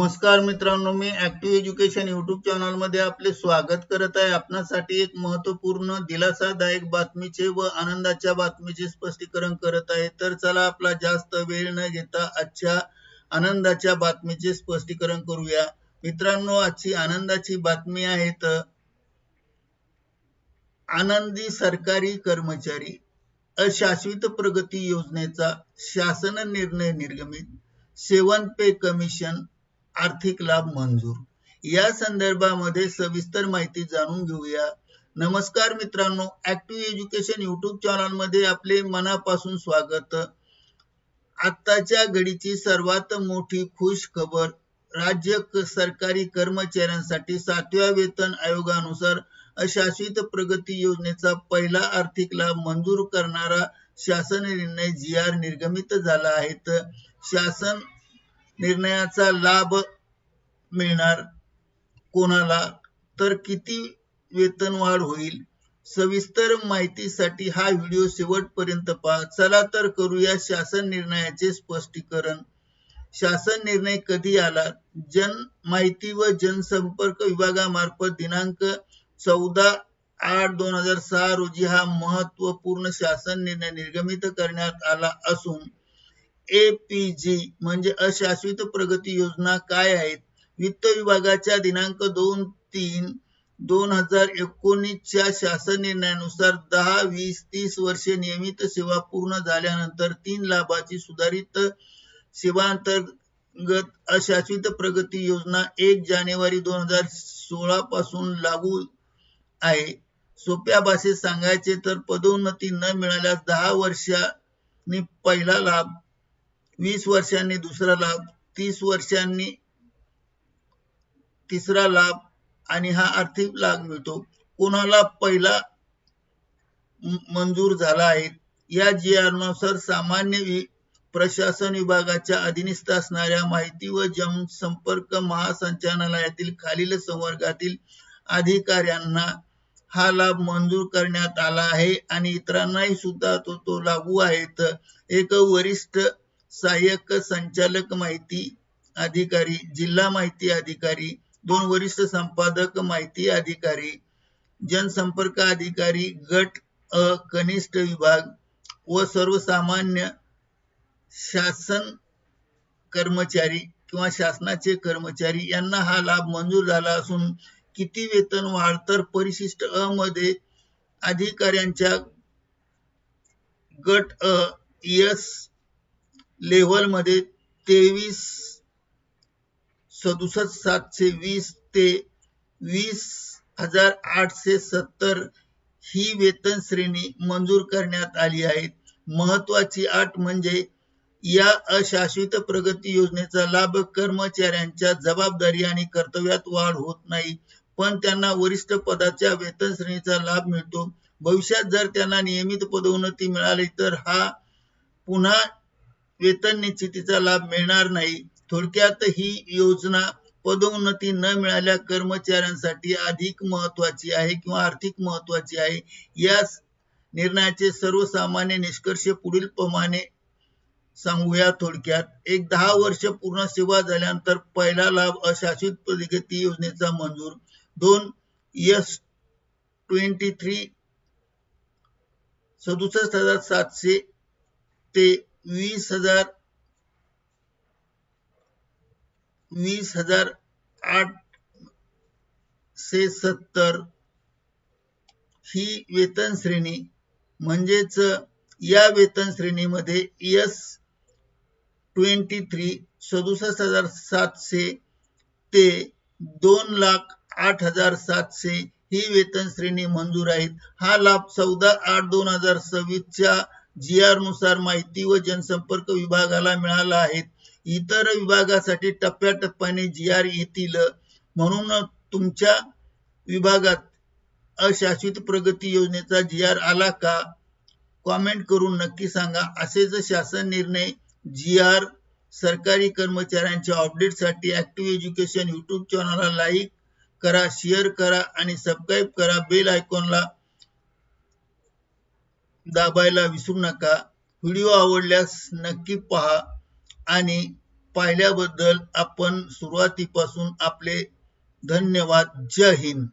नमस्कार मित्रांनो, मी active education YouTube channel मध्ये आपले स्वागत करत आहे। आपणासाठी एक महत्त्वपूर्ण दिलासादायक बातमीचे व आनंदाच्या बातमीचे स्पष्टीकरण करत आहे। तर चला आपला जास्त वेळ न घेता आजच्या आनंदाच्या बातमीचे स्पष्टीकरण करूया। मित्रांनो, आजची आनंदाची बातमी आहे तर आनंदी सरकारी कर्मचारी अशाश्वत प्रगती योजनेचा शासन निर्णय निर्गमित, 7 पे कमिशन आर्थिक लाभ मंजूर। या संदर्भामध्ये सविस्तर माहिती जाणून घेऊया। नमस्कार मित्रांनो, ऍक्टिव्ह एज्युकेशन यूट्यूब चॅनल मध्ये आपले मनापासून स्वागत। आताच्या घडीची सर्वात मोठी खुश खबर, राज्य सरकारी कर्मचाऱ्यांसाठी 7व्या वेतन आयोगानुसार अशाश्वत प्रगती योजनेचा पहिला आर्थिक लाभ मंजूर करणारा शासन निर्णय GR निर्गमित झाला आहे। शासन निर्णयाचा लाभ मिळणार कोणाला, तर किती वेतनवाढ होईल, सविस्तर माहितीसाठी हा व्हिडिओ शेवटपर्यंत पहा। चला तर करूया शासन निर्णयाचे स्पष्टीकरण। शासन निर्णय कधी आला? माहिती व जनसंपर्क विभागामार्फत दिनांक 14/8/2006 रोजी हा महत्त्वपूर्ण शासन निर्णय निर्गमित करण्यात आला असून APG म्हणजे अशाश्वत प्रगती योजना काय आहेत? वित्त विभागाच्या दिनांक 2/3/2019 च्या शासन निर्णयानुसार 10, 20, 30 वर्षे नियमित सेवा पूर्ण झाल्यानंतर 3 लाभाची सुधारित सेवांतर्गत अशाश्वत प्रगती योजना 1 जानेवारी 2016 पासून लागू आहे। सोप्या भाषेत सांगायचे तर पदोन्नती न मिळाल्यास 10 वर्षांनी पहिला लाभ, 20 वर्षांनी दुसरा लाभ, 30 वर्षांनी तिसरा लाभ आणि हा आर्थिक लाभ मिळतो। कोणाला पहिला मंजूर झाला आहे? या GR नुसार सामान्य प्रशासन विभागाच्या अधीनस्थ असणाऱ्या माहिती व जनसंपर्क महासंचालनालयातील खालील संवर्गातील अधिकाऱ्यांना हा लाभ मंजूर करण्यात आला आहे आणि इतरांनाही सुद्धा तो लागू आहे। एक वरिष्ठ सहाय्यक संचालक माहिती अधिकारी, जिल्हा माहिती अधिकारी, 2 वरिष्ठ संपादक माहिती अधिकारी, जनसंपर्क अधिकारी गट अ कनिष्ठ विभाग व सर्वसामान्य शासन कर्मचारी किंवा शासनाचे कर्मचारी यांना हा लाभ मंजूर झाला असून किती वेतन वाढ, तर परिशिष्ट अ मध्ये अधिकाऱ्यांच्या गट अ एस लेव्हल मध्ये 23,6720 ते 20,870 ही वेतन श्रेणी मंजूर करण्यात आली आहे। महत्वाची अट म्हणजे या अशाश्वत प्रगती योजनेचा लाभ कर्मचाऱ्यांच्या जबाबदारी आणि कर्तव्यात वाढ होत नाही, पण त्यांना वरिष्ठ पदाच्या वेतन श्रेणीचा लाभ मिळतो। भविष्यात जर त्यांना नियमित पदोन्नती मिळाली तर हा पुन्हा वेतन निश्चितीचा लाभ मिळणार नाही। थोडक्यात ही योजना पदोन्नती न मिळाल्या कर्मचाऱ्यांसाठी अधिक महत्वाची आहे किंवा आर्थिक महत्वाची आहे। या निर्णयाचे सर्वसामान्य निष्कर्ष पुढील प्रमाणे सांगूया थोडक्यात। 10 वर्ष पूर्ण सेवा झाल्यानंतर पहिला लाभ अशाश्वत प्रगती योजनेचा मंजूर। 2 S23 67,700 ते 20,870 ही वेतन श्रेणी, म्हणजेच या वेतन श्रेणीमध्ये S23 67,700 ते 2,08,700 ही वेतन श्रेणी मंजूर आहेत। हा लाभ 14/8/2026 च्या GR नुसार माहिती व जनसंपर्क विभागाला मिळाला आहे। इतर विभागासाठी टप्प्याटप्प्याने GR येतील, म्हणून तुमच्या विभागात अशाश्वत प्रगती योजनेचा GR आला का? कमेंट करून नक्की सांगा। असेच शासन निर्णय, GR, सरकारी कर्मचाऱ्यांच्या अपडेटसाठी ऍक्टिव्ह एज्युकेशन यूट्यूब चॅनलला लाईक करा, शेअर करा आणि सबस्क्राईब करा। बेल आयकॉनला दाबायला विसरू नका। व्हिडिओ आवडल्यास नक्की पहा आणि पाहिल्याबद्दल आपण सुरुवातीपासून आपले धन्यवाद. जय हिंद.